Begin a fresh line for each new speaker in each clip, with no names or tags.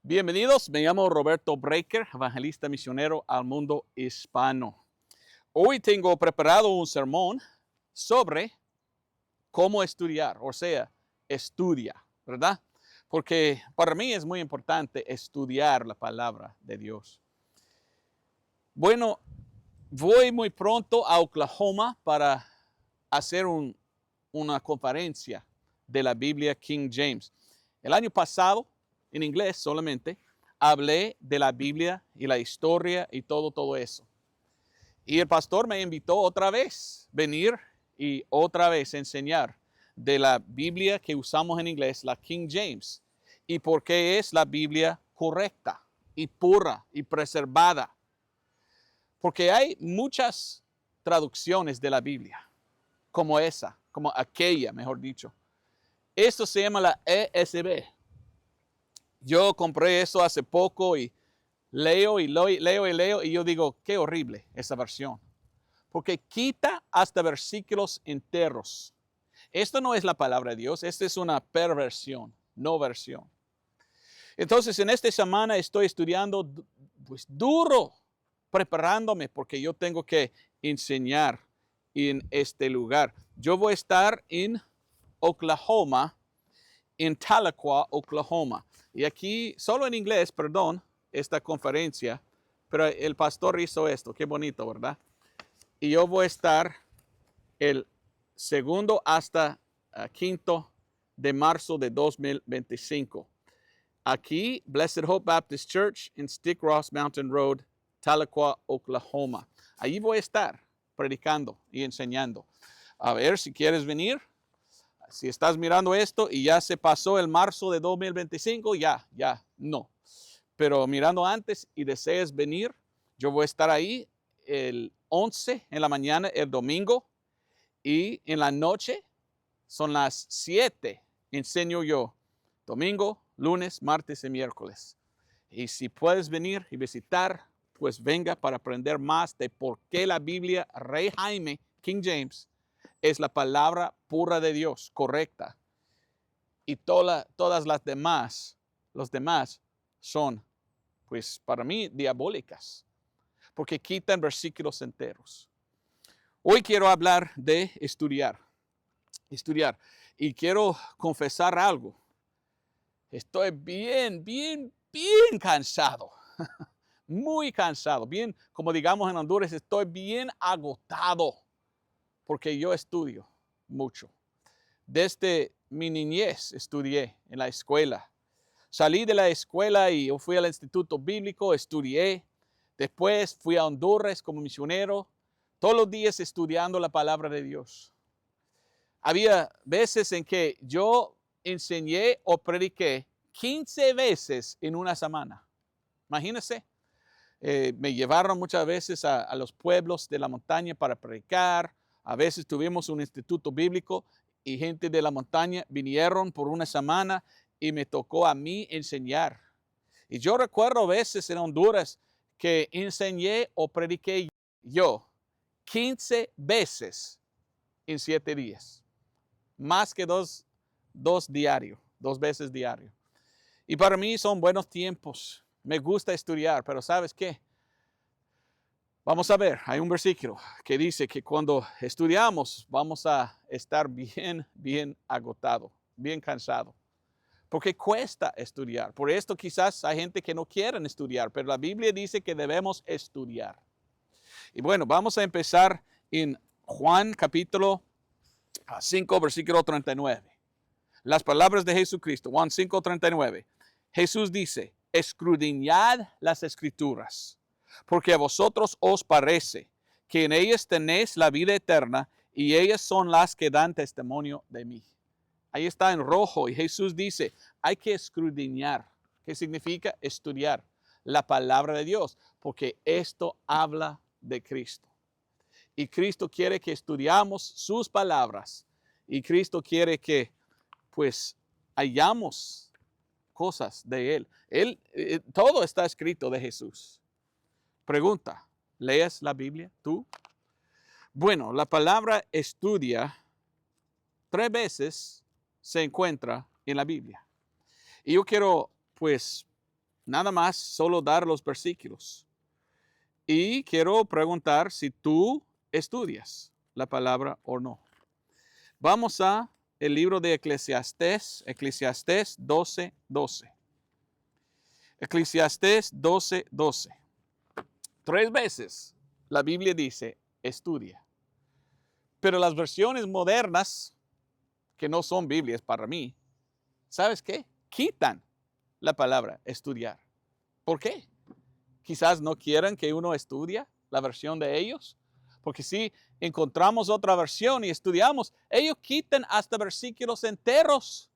Bienvenidos, me llamo Roberto Breaker, evangelista misionero al mundo hispano. Hoy tengo preparado un sermón sobre cómo estudiar, o sea, estudia, ¿verdad? Porque para mí es muy importante estudiar la palabra de Dios. Bueno, voy muy pronto a Oklahoma para hacer una conferencia de la Biblia King James. El año pasado, en inglés solamente, hablé de la Biblia y la historia y todo eso. Y el pastor me invitó otra vez a venir y otra vez enseñar de la Biblia que usamos en inglés, la King James, y por qué es la Biblia correcta y pura y preservada. Porque hay muchas traducciones de la Biblia, como esa, como aquella, mejor dicho. Esto se llama la ESV. Yo compré eso hace poco y leo y yo digo, qué horrible esa versión. Porque quita hasta versículos enteros. Esto no es la palabra de Dios, esta es una perversión, no versión. Entonces, en esta semana estoy estudiando pues duro, preparándome porque yo tengo que enseñar en este lugar. Yo voy a estar en Oklahoma, en Tahlequah, Oklahoma. Y aquí, solo en inglés, perdón, esta conferencia, pero el pastor hizo esto, qué bonito, ¿verdad? Y yo voy a estar el 2 hasta 5 de marzo de 2025. Aquí, Blessed Hope Baptist Church en Stick Ross Mountain Road, Tahlequah, Oklahoma. Allí voy a estar predicando y enseñando. A ver si quieres venir. Si estás mirando esto y ya se pasó el marzo de 2025, ya, no. Pero mirando antes y deseas venir, yo voy a estar ahí el 11 en la mañana, el domingo, y en la noche son las 7, enseño yo, domingo, lunes, martes y miércoles. Y si puedes venir y visitar, pues venga para aprender más de por qué la Biblia Rey Jaime, King James, es la palabra pura de Dios, correcta. Y todas las demás, los demás son, pues para mí, diabólicas, porque quitan versículos enteros. Hoy quiero hablar de estudiar. Y quiero confesar algo. Estoy bien cansado. Muy cansado. Bien, como digamos en Honduras, estoy bien agotado. Porque yo estudio mucho. Desde mi niñez estudié en la escuela. Salí de la escuela y yo fui al instituto bíblico, estudié. Después fui a Honduras como misionero. Todos los días estudiando la palabra de Dios. Había veces en que yo enseñé o prediqué 15 veces en una semana. Imagínense. Me llevaron muchas veces a los pueblos de la montaña para predicar. A veces tuvimos un instituto bíblico y gente de la montaña vinieron por una semana y me tocó a mí enseñar. Y yo recuerdo veces en Honduras que enseñé o prediqué yo 15 veces en 7 días. Más que dos veces diario. Y para mí son buenos tiempos. Me gusta estudiar, pero ¿sabes qué? Vamos a ver, hay un versículo que dice que cuando estudiamos vamos a estar bien agotado, bien cansado. Porque cuesta estudiar. Por esto quizás hay gente que no quiere estudiar, pero la Biblia dice que debemos estudiar. Y bueno, vamos a empezar en Juan capítulo 5, versículo 39. Las palabras de Jesucristo, Juan 5, 39. Jesús dice, escudriñad las escrituras, porque a vosotros os parece que en ellas tenéis la vida eterna y ellas son las que dan testimonio de mí. Ahí está en rojo y Jesús dice, hay que escudriñar. ¿Qué significa? Estudiar la palabra de Dios, porque esto habla de Cristo. Y Cristo quiere que estudiamos sus palabras y Cristo quiere que pues hallamos cosas de Él. Todo está escrito de Jesús. Pregunta, ¿lees la Biblia tú? Bueno, la palabra estudia 3 veces se encuentra en la Biblia. Y yo quiero, pues, Nada más, solo dar los versículos. Y quiero preguntar si tú estudias la palabra o no. Vamos a el libro de Eclesiastés, Eclesiastés 12:12. Eclesiastés 12:12. 3 veces la Biblia dice, estudia. Pero las versiones modernas, que no son Biblias para mí, ¿sabes qué? Quitan la palabra estudiar. ¿Por qué? Quizás no quieran que uno estudie la versión de ellos. Porque si encontramos otra versión y estudiamos, ellos quitan hasta versículos enteros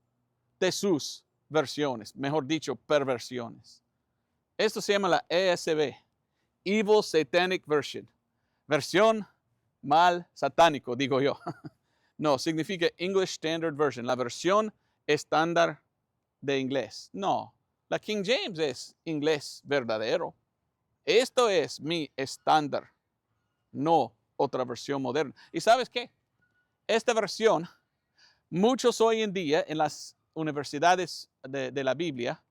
de sus versiones, mejor dicho, perversiones. Esto se llama la ESV, Evil Satanic Version. Versión mal satánico, digo yo. No, significa English Standard Version, la versión estándar de inglés. No, la King James es inglés verdadero. Esto es mi estándar, no otra versión moderna. ¿Y sabes qué? Esta versión, muchos hoy en día en las universidades de la Biblia,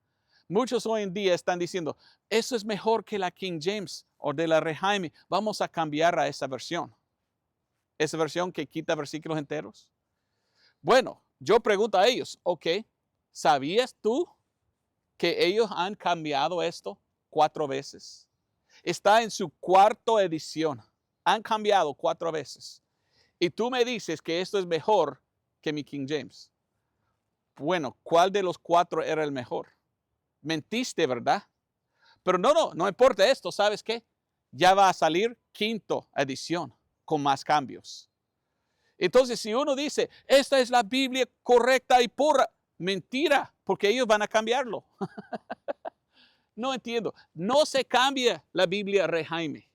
muchos hoy en día están diciendo, eso es mejor que la King James o de la Rehaime. Vamos a cambiar a esa versión. Esa versión que quita versículos enteros. Bueno, yo pregunto a ellos, ok, ¿sabías tú que ellos han cambiado esto 4 veces? Está en su 4ª edición. Han cambiado 4 veces. Y tú me dices que esto es mejor que mi King James. Bueno, ¿cuál de los 4 era el mejor? Mentiste, ¿verdad? Pero no importa esto, ¿sabes qué? Ya va a salir 5ª edición con más cambios. Entonces, si uno dice, esta es la Biblia correcta y pura, mentira, porque ellos van a cambiarlo. No entiendo. No se cambia la Biblia Rehaime.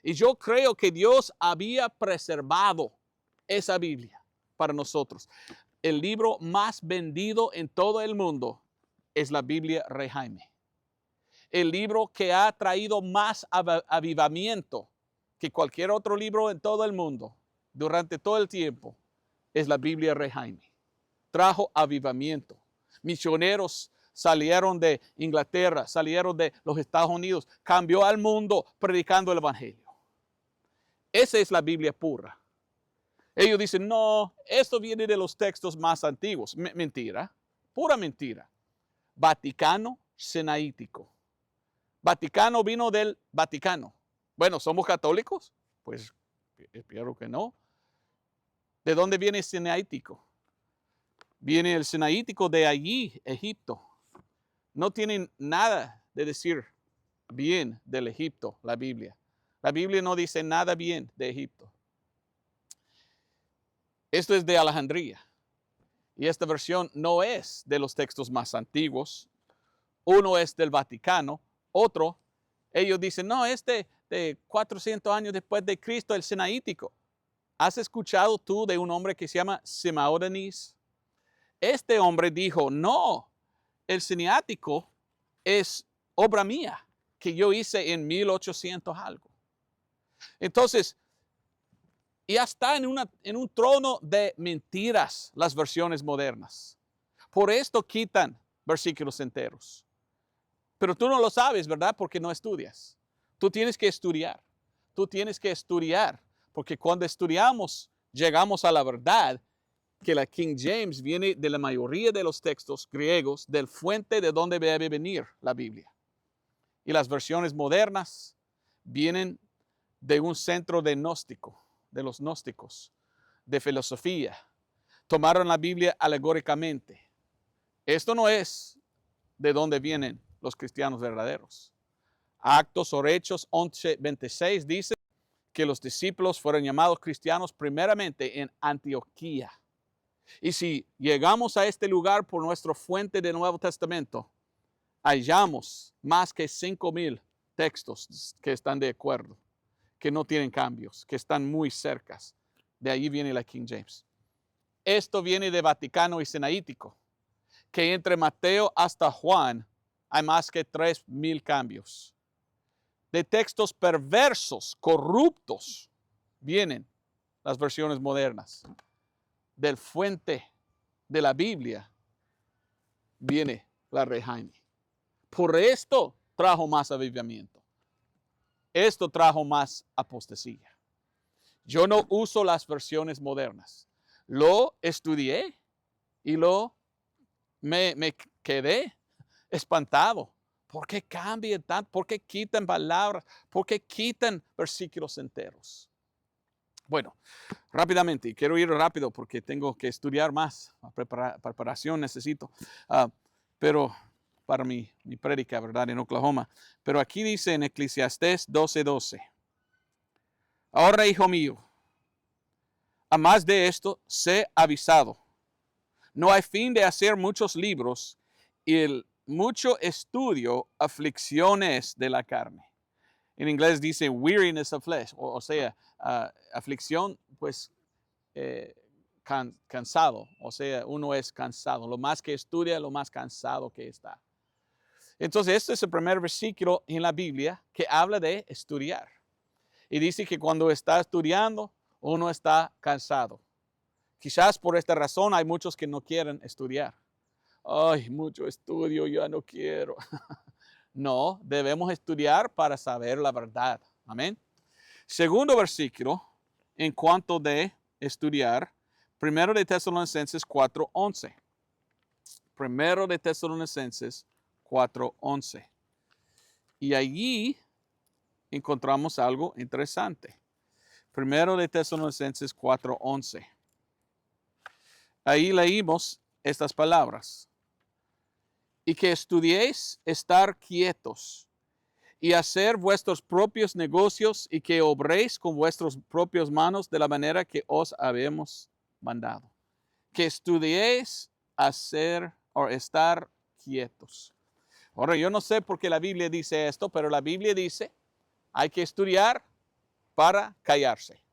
Y yo creo que Dios había preservado esa Biblia para nosotros. El libro más vendido en todo el mundo es la Biblia Rehaime. El libro que ha traído más avivamiento que cualquier otro libro en todo el mundo durante todo el tiempo es la Biblia Rehaime. Trajo avivamiento. Misioneros salieron de Inglaterra, salieron de los Estados Unidos, cambió al mundo predicando el Evangelio. Esa es la Biblia pura. Ellos dicen, no, esto viene de los textos más antiguos. Mentira, pura mentira. Vaticano Sinaítico. Vaticano vino del Vaticano. Bueno, ¿somos católicos? Pues espero que no. ¿De dónde viene Sinaítico? Viene el Sinaítico de allí, Egipto. No tienen nada de decir bien del Egipto, la Biblia. La Biblia no dice nada bien de Egipto. Esto es de Alejandría. Y esta versión no es de los textos más antiguos. Uno es del Vaticano. Otro, ellos dicen, no, este de 400 años después de Cristo, el Sinaítico. ¿Has escuchado tú de un hombre que se llama Simaódenis? Este hombre dijo, no, el Sinaítico es obra mía que yo hice en 1800 algo. Entonces, ya está en un trono de mentiras las versiones modernas. Por esto quitan versículos enteros. Pero tú no lo sabes, ¿verdad? Porque no estudias. Tú tienes que estudiar. Tú tienes que estudiar. Porque cuando estudiamos, llegamos a la verdad que la King James viene de la mayoría de los textos griegos, del fuente de donde debe venir la Biblia. Y las versiones modernas vienen de un centro de gnóstico, de los gnósticos, de filosofía. Tomaron la Biblia alegóricamente. Esto no es de donde vienen los cristianos verdaderos. Actos o Hechos 11:26 dice que los discípulos fueron llamados cristianos primeramente en Antioquía. Y si llegamos a este lugar por nuestra fuente del Nuevo Testamento, hallamos más que 5,000 textos que están de acuerdo, que no tienen cambios, que están muy cercas. De ahí viene la King James. Esto viene de Vaticano y Sinaítico, que entre Mateo hasta Juan hay más que 3,000 cambios. De textos perversos, corruptos, vienen las versiones modernas. Del fuente de la Biblia viene la Rehaime. Por esto trajo más avivamiento. Esto trajo más apostasía. Yo no uso las versiones modernas. Lo estudié y me quedé espantado. ¿Por qué cambian tanto? ¿Por qué quitan palabras? ¿Por qué quitan versículos enteros? Bueno, rápidamente, y quiero ir rápido porque tengo que estudiar más. Preparación necesito. Pero para mi prédica, ¿verdad? En Oklahoma. Pero aquí dice en Eclesiastés 12:12. Ahora, hijo mío, a más de esto, sé avisado. No hay fin de hacer muchos libros y el mucho estudio, aflicciones de la carne. En inglés dice weariness of flesh, o sea, aflicción, pues cansado, o sea, uno es cansado. Lo más que estudia, lo más cansado que está. Entonces, este es el primer versículo en la Biblia que habla de estudiar. Y dice que cuando está estudiando, uno está cansado. Quizás por esta razón hay muchos que no quieren estudiar. Ay, mucho estudio, ya no quiero. No, debemos estudiar para saber la verdad. Amén. Segundo versículo, en cuanto de estudiar, primero de Tesalonicenses 4:11. Primero de Tesalonicenses 4:11. Y allí encontramos algo interesante. Primero de Tesalonicenses 4:11. Ahí leímos estas palabras. Y que estudiéis estar quietos y hacer vuestros propios negocios y que obréis con vuestras propias manos de la manera que os habemos mandado. Que estudiéis hacer o estar quietos. Ahora, yo no sé por qué la Biblia dice esto, pero la Biblia dice, hay que estudiar para callarse.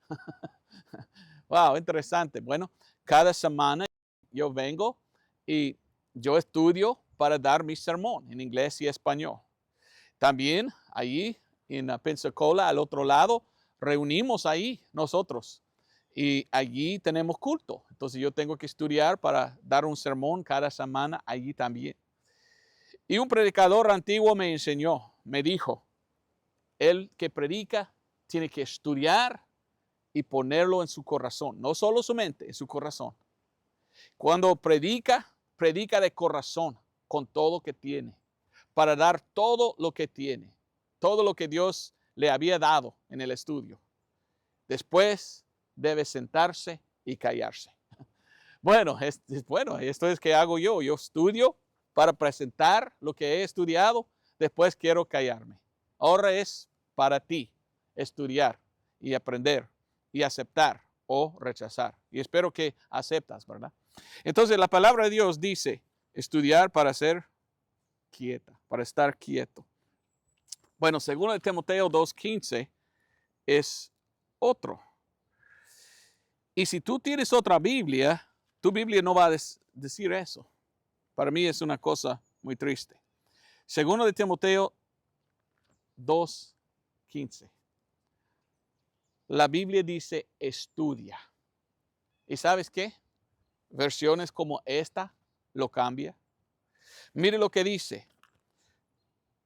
Wow, interesante. Bueno, cada semana yo vengo y yo estudio para dar mi sermón en inglés y español. También allí en Pensacola, al otro lado, reunimos ahí nosotros y allí tenemos culto. Entonces yo tengo que estudiar para dar un sermón cada semana allí también. Y un predicador antiguo me enseñó, me dijo, el que predica tiene que estudiar y ponerlo en su corazón, no solo su mente, en su corazón. Cuando predica, predica de corazón, con todo que tiene, para dar todo lo que tiene, todo lo que Dios le había dado en el estudio. Después debe sentarse y callarse. Bueno, esto es que hago yo. Yo estudio para presentar lo que he estudiado, después quiero callarme. Ahora es para ti estudiar y aprender y aceptar o rechazar. Y espero que aceptas, ¿verdad? Entonces la palabra de Dios dice, estudiar para ser quieta, para estar quieto. Bueno, según el Timoteo 2:15 es otro. Y si tú tienes otra Biblia, tu Biblia no va a decir eso. Para mí es una cosa muy triste. Segundo de Timoteo 2:15. La Biblia dice estudia. ¿Y sabes qué? Versiones como esta lo cambia. Mire lo que dice.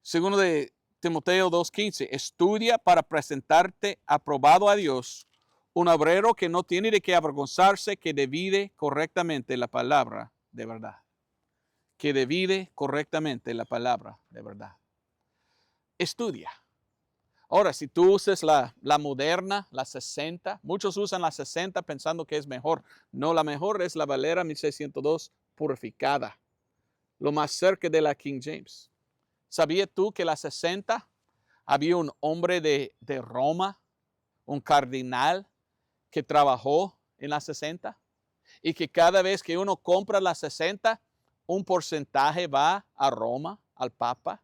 Segundo de Timoteo 2:15. Estudia para presentarte aprobado a Dios, un obrero que no tiene de qué avergonzarse, que divide correctamente la palabra de verdad. Que divide correctamente la palabra de verdad. Estudia. Ahora, si tú usas la moderna, la 60, muchos usan la 60 pensando que es mejor. No, la mejor es la Valera 1602 purificada, lo más cerca de la King James. ¿Sabías tú que la 60 había un hombre de Roma, un cardenal, que trabajó en la 60? Y que cada vez que uno compra la 60, un porcentaje va a Roma, al Papa.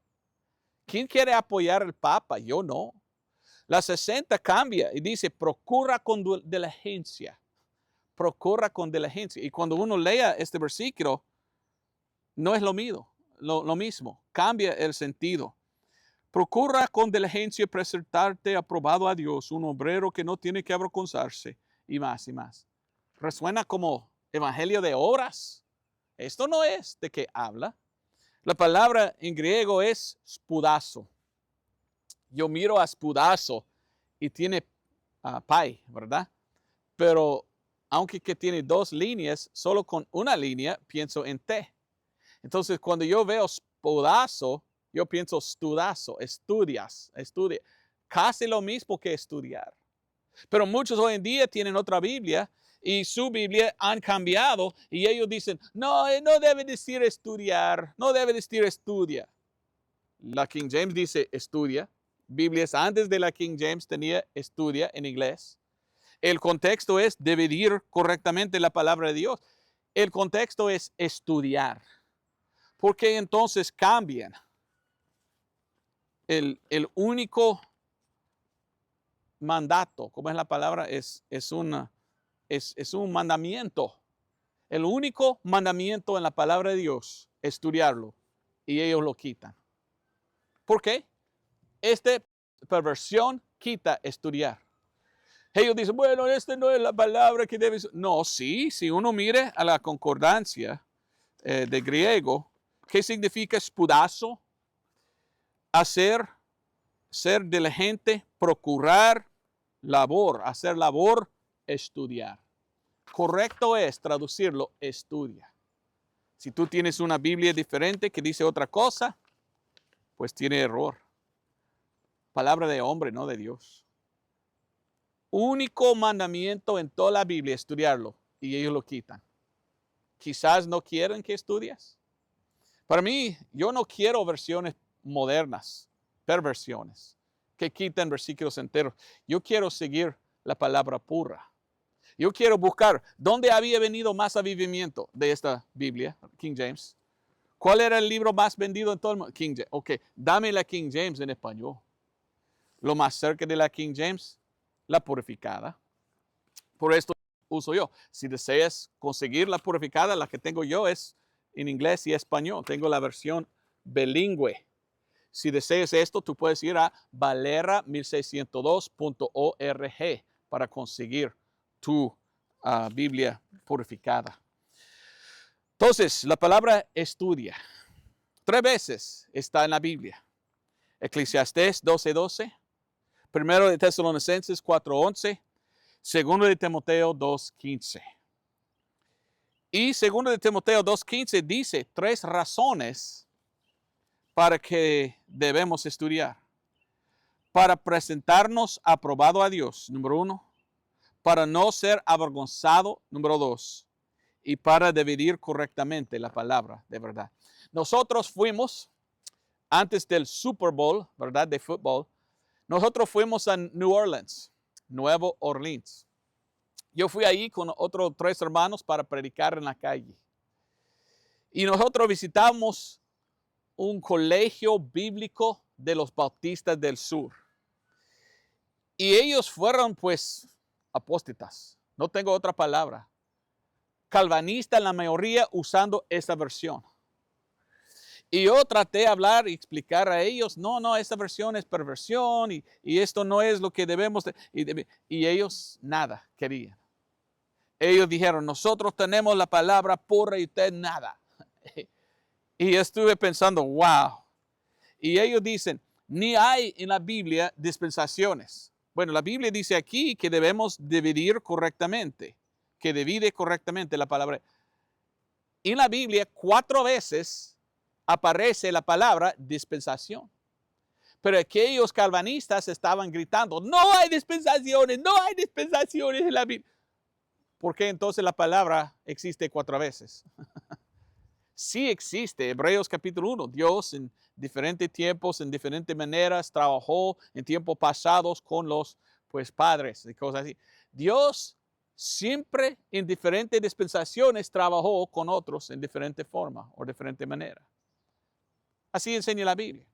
¿Quién quiere apoyar al Papa? Yo no. La 60 cambia y dice, procura con diligencia. Procura con diligencia. Y cuando uno lea este versículo, no es lo mismo. Cambia el sentido. Procura con diligencia presentarte aprobado a Dios, un obrero que no tiene que avergonzarse, y más y más. Resuena como evangelio de obras. Esto no es de qué habla. La palabra en griego es spudazo. Yo miro a spudazo y tiene pai, ¿verdad? Pero aunque que tiene dos líneas, solo con una línea pienso en T. Entonces, cuando yo veo spudazo, yo pienso studazo, estudia. Casi lo mismo que estudiar. Pero muchos hoy en día tienen otra Biblia y su Biblia han cambiado y ellos dicen, no, no debe decir estudiar, no debe decir estudia. La King James dice estudia. Biblias antes de la King James tenía estudia en inglés. El contexto es dividir correctamente la palabra de Dios. El contexto es estudiar. ¿Por qué entonces cambian? El único mandato, ¿cómo es la palabra? Es un mandamiento. El único mandamiento en la palabra de Dios, estudiarlo, y ellos lo quitan. ¿Por qué? Esta perversión quita estudiar. Ellos dicen, bueno, esta no es la palabra que debe ser. No, sí, si uno mire a la concordancia de griego, ¿qué significa spudazo? Ser diligente, procurar labor, hacer labor, estudiar. Correcto es traducirlo, estudia. Si tú tienes una Biblia diferente que dice otra cosa, pues tiene error. Palabra de hombre, no de Dios. Único mandamiento en toda la Biblia, estudiarlo, y ellos lo quitan. Quizás no quieren que estudies. Para mí, yo no quiero versiones modernas, perversiones, que quitan versículos enteros. Yo quiero seguir la palabra pura. Yo quiero buscar dónde había venido más avivamiento de esta Biblia, King James. ¿Cuál era el libro más vendido en todo el mundo? King James. Ok, dame la King James en español. Lo más cerca de la King James, la purificada. Por esto uso yo. Si deseas conseguir la purificada, la que tengo yo es en inglés y español. Tengo la versión bilingüe. Si deseas esto, tú puedes ir a valera1602.org para conseguir tu Biblia purificada. Entonces, la palabra estudia. 3 veces está en la Biblia. Eclesiastés 12:12. Primero de Tesalonicenses 4:11. Segundo de Timoteo 2:15. Y segundo de Timoteo 2:15 dice 3 razones para que debemos estudiar. Para presentarnos aprobado a Dios, número 1. Para no ser avergonzado, número 2. Y para dividir correctamente la palabra de verdad. Nosotros fuimos, antes del Super Bowl, ¿verdad? De fútbol, nosotros fuimos a New Orleans, Nuevo Orleans. Yo fui ahí con otros 3 hermanos para predicar en la calle. Y nosotros visitamos un colegio bíblico de los bautistas del sur. Y ellos fueron pues apóstatas. No tengo otra palabra. Calvinistas la mayoría usando esa versión. Y yo traté de hablar y explicar a ellos, no, esta versión es perversión y esto no es lo que debemos. Y ellos nada querían. Ellos dijeron, nosotros tenemos la palabra pura y usted nada. Y estuve pensando, wow. Y ellos dicen, ni hay en la Biblia dispensaciones. Bueno, la Biblia dice aquí que debemos dividir correctamente, que divide correctamente la palabra. En la Biblia 4 veces aparece la palabra dispensación. Pero aquellos calvinistas estaban gritando, no hay dispensaciones en la Biblia. ¿Por qué entonces la palabra existe 4 veces? Sí existe. Hebreos capítulo 1. Dios en diferentes tiempos, en diferentes maneras, trabajó en tiempos pasados con los padres y cosas así. Dios siempre en diferentes dispensaciones trabajó con otros en diferente forma o diferente manera. Así enseña la Biblia.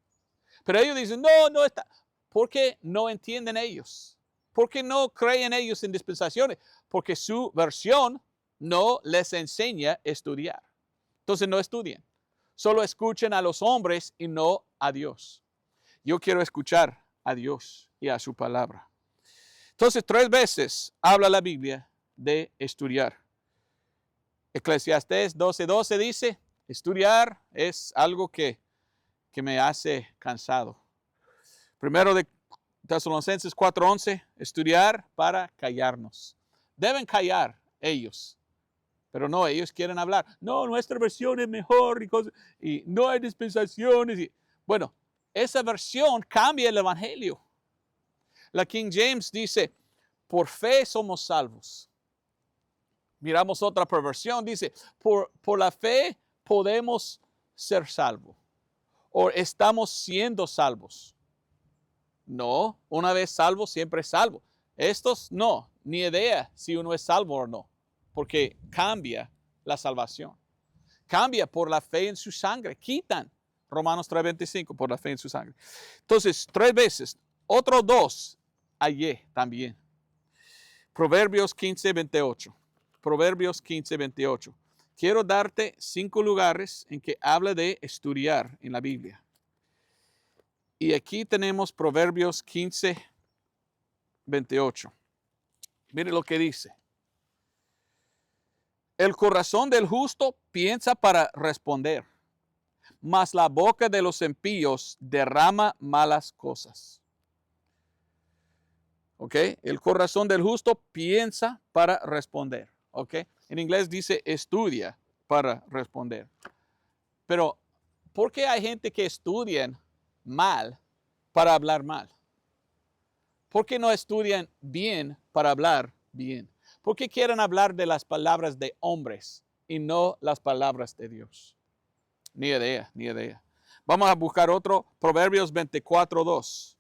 Pero ellos dicen, no está. ¿Por qué no entienden ellos? ¿Por qué no creen ellos en dispensaciones? Porque su versión no les enseña a estudiar. Entonces no estudien. Solo escuchen a los hombres y no a Dios. Yo quiero escuchar a Dios y a su palabra. Entonces 3 veces habla la Biblia de estudiar. Eclesiastés 12:12 dice, Estudiar es algo que me hace cansado. Primero de Tesalonicenses 4:11, estudiar para callarnos. Deben callar ellos, pero no, ellos quieren hablar. No, nuestra versión es mejor y no hay dispensaciones. Bueno, esa versión cambia el evangelio. La King James dice, por fe somos salvos. Miramos otra perversión, dice, por la fe podemos ser salvos. O estamos siendo salvos. No, una vez salvo, siempre salvo. Estos no, ni idea si uno es salvo o no, porque cambia la salvación. Cambia por la fe en su sangre. Quitan Romanos 3:25 por la fe en su sangre. Entonces, 3 veces. Otros 2 allí también. Proverbios 15:28. Proverbios 15:28. Quiero darte 5 lugares en que habla de estudiar en la Biblia. Y aquí tenemos Proverbios 15:28. Mire lo que dice. El corazón del justo piensa para responder, mas la boca de los impíos derrama malas cosas. ¿Ok? El corazón del justo piensa para responder. ¿Ok? En inglés dice estudia para responder. Pero, ¿por qué hay gente que estudian mal para hablar mal? ¿Por qué no estudian bien para hablar bien? ¿Por qué quieren hablar de las palabras de hombres y no las palabras de Dios? Ni idea, ni idea. Vamos a buscar otro, Proverbios 24:2.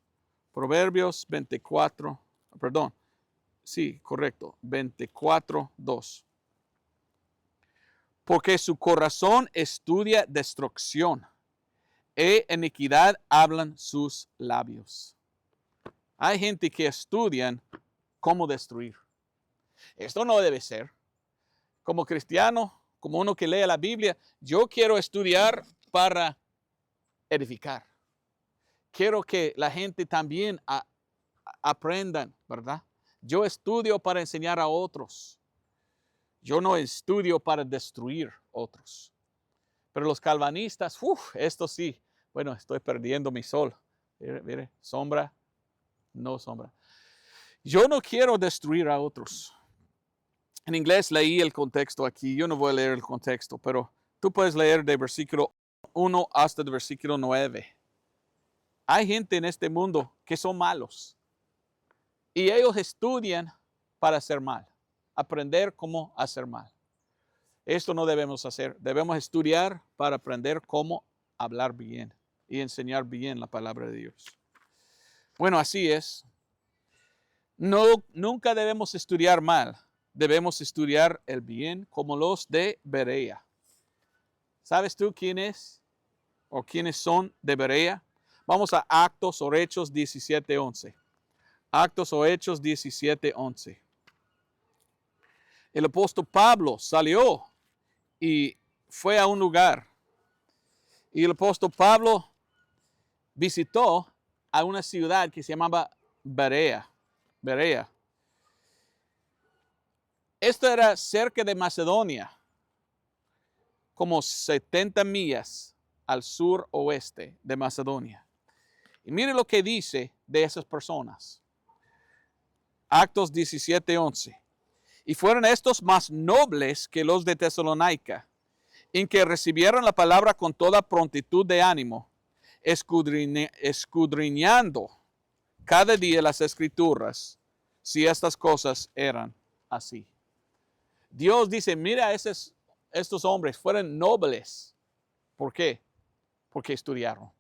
Proverbios 24, perdón. Sí, correcto, 24:2. Porque su corazón estudia destrucción, e iniquidad hablan sus labios. Hay gente que estudian cómo destruir. Esto no debe ser. Como cristiano, como uno que lee la Biblia, yo quiero estudiar para edificar. Quiero que la gente también aprendan, ¿verdad? Yo estudio para enseñar a otros. Yo no estudio para destruir otros. Pero los calvinistas, esto sí. Bueno, estoy perdiendo mi sol. Mire, sombra, no sombra. Yo no quiero destruir a otros. En inglés leí el contexto aquí. Yo no voy a leer el contexto, pero tú puedes leer de versículo 1 hasta el versículo 9. Hay gente en este mundo que son malos. Y ellos estudian para hacer mal. Aprender cómo hacer mal. Esto no debemos hacer. Debemos estudiar para aprender cómo hablar bien y enseñar bien la palabra de Dios. Bueno, así es. Nunca debemos estudiar mal. Debemos estudiar el bien como los de Berea. ¿Sabes tú quién es o quiénes son de Berea? Vamos a Actos o Hechos 17:11. Actos o Hechos 17:11. El apóstol Pablo salió y fue a un lugar. Y el apóstol Pablo visitó a una ciudad que se llamaba Berea. Berea. Esto era cerca de Macedonia, como 70 millas al suroeste de Macedonia. Y mire lo que dice de esas personas. Actos 17:11. Y fueron estos más nobles que los de Tesalónica, en que recibieron la palabra con toda prontitud de ánimo, escudriñando cada día las escrituras, si estas cosas eran así. Dios dice, mira, estos hombres fueron nobles. ¿Por qué? Porque estudiaron.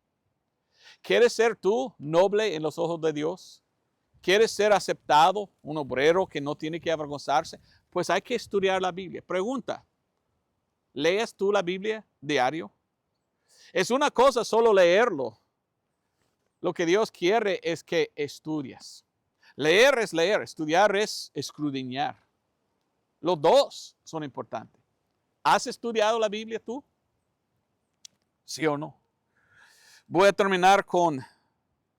¿Quieres ser tú noble en los ojos de Dios? ¿Quieres ser aceptado, un obrero que no tiene que avergonzarse? Pues hay que estudiar la Biblia. Pregunta, ¿lees tú la Biblia diario? Es una cosa solo leerlo. Lo que Dios quiere es que estudies. Leer es leer, estudiar es escudriñar. Los dos son importantes. ¿Has estudiado la Biblia tú? ¿Sí o no? Voy a terminar con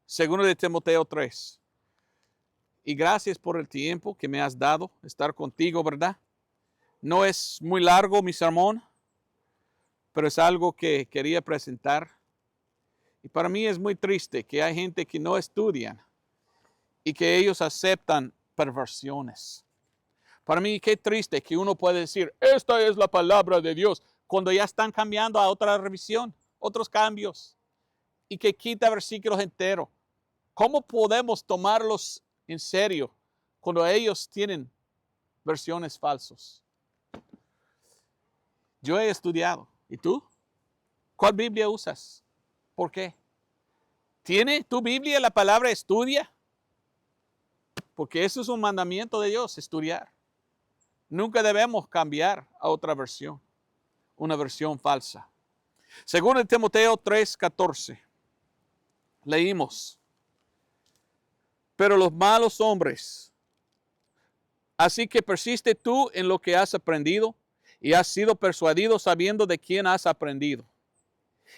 2 de Timoteo 3. Y gracias por el tiempo que me has dado estar contigo, ¿verdad? No es muy largo mi sermón, pero es algo que quería presentar. Y para mí es muy triste que hay gente que no estudian y que ellos aceptan perversiones. Para mí, qué triste que uno puede decir, esta es la palabra de Dios, cuando ya están cambiando a otra revisión, otros cambios, y que quita versículos enteros. ¿Cómo podemos tomarlos en serio cuando ellos tienen versiones falsas? Yo he estudiado. ¿Y tú? ¿Cuál Biblia usas? ¿Por qué? ¿Tiene tu Biblia la palabra estudia? Porque eso es un mandamiento de Dios, estudiar. Nunca debemos cambiar a otra versión, una versión falsa. Según Timoteo 3:14, leímos, pero los malos hombres, así que persiste tú en lo que has aprendido y has sido persuadido sabiendo de quién has aprendido,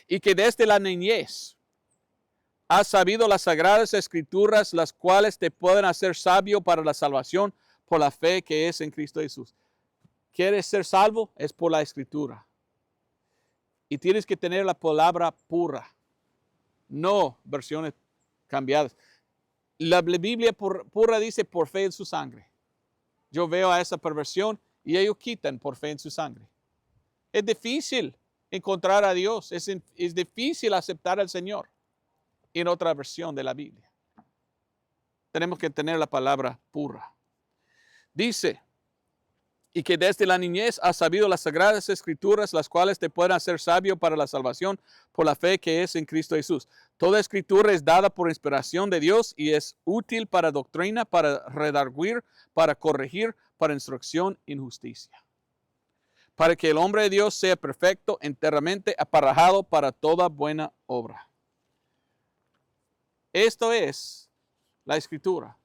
y que desde la niñez has sabido las sagradas escrituras, las cuales te pueden hacer sabio para la salvación por la fe que es en Cristo Jesús. ¿Quieres ser salvo? Es por la escritura. Y tienes que tener la palabra pura, no versiones cambiadas. La Biblia pura dice por fe en su sangre. Yo veo a esa perversión y ellos quitan por fe en su sangre. Es difícil encontrar a Dios, es difícil aceptar al Señor en otra versión de la Biblia. Tenemos que tener la palabra pura. Dice, y que desde la niñez has sabido las sagradas escrituras, las cuales te pueden hacer sabio para la salvación por la fe que es en Cristo Jesús. Toda escritura es dada por inspiración de Dios y es útil para doctrina, para redarguir, para corregir, para instrucción en justicia. Para que el hombre de Dios sea perfecto, enteramente aparejado para toda buena obra. Esto es la escritura.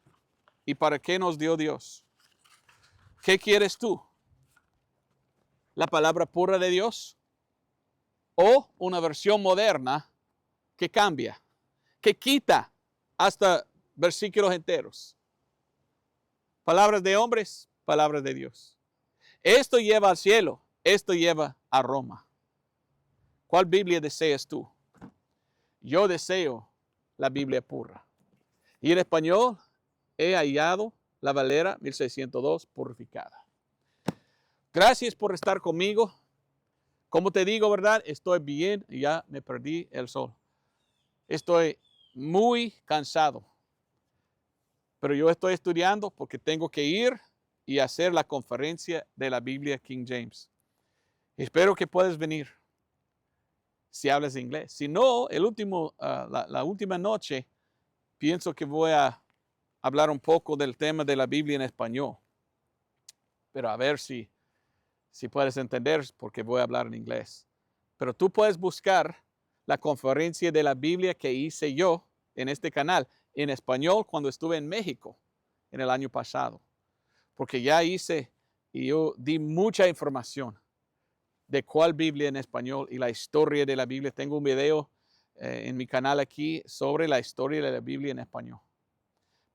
¿Y para qué nos dio Dios? ¿Qué quieres tú? ¿La palabra pura de Dios? ¿O una versión moderna que cambia, que quita hasta versículos enteros? Palabras de hombres, palabras de Dios. Esto lleva al cielo, esto lleva a Roma. ¿Cuál Biblia deseas tú? Yo deseo la Biblia pura. Y en español he hallado la Valera 1602 purificada. Gracias por estar conmigo. Como te digo, ¿verdad? Estoy bien y ya me perdí el sol. Estoy muy cansado. Pero yo estoy estudiando porque tengo que ir y hacer la conferencia de la Biblia King James. Espero que puedas venir si hablas inglés. Si no, la última noche pienso que voy a hablar un poco del tema de la Biblia en español. Pero a ver si puedes entender, porque voy a hablar en inglés. Pero tú puedes buscar la conferencia de la Biblia que hice yo en este canal en español cuando estuve en México en el año pasado. Porque ya hice y yo di mucha información de cuál Biblia en español y la historia de la Biblia. Tengo un video en mi canal aquí sobre la historia de la Biblia en español.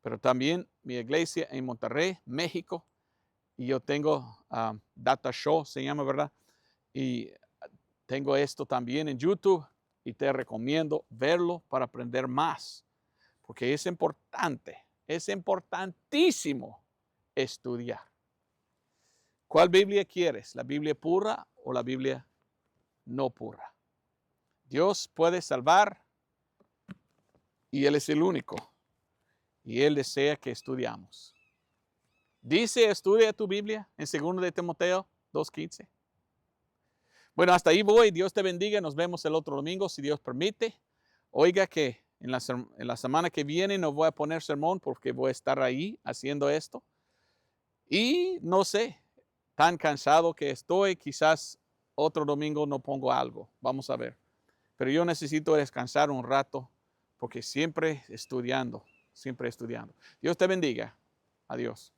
Pero también mi iglesia en Monterrey, México, y yo tengo Data Show, se llama, ¿verdad? Y tengo esto también en YouTube y te recomiendo verlo para aprender más, porque es importante, es importantísimo estudiar. ¿Cuál Biblia quieres? ¿La Biblia pura o la Biblia no pura? Dios puede salvar y Él es el único. Y Él desea que estudiamos. Dice, estudia tu Biblia en 2 de Timoteo 2:15. Bueno, hasta ahí voy. Dios te bendiga. Nos vemos el otro domingo, si Dios permite. Oiga que en la semana que viene no voy a poner sermón porque voy a estar ahí haciendo esto. Y no sé, tan cansado que estoy, quizás otro domingo no pongo algo. Vamos a ver. Pero yo necesito descansar un rato porque siempre estudiando, siempre estudiando. Dios te bendiga. Adiós.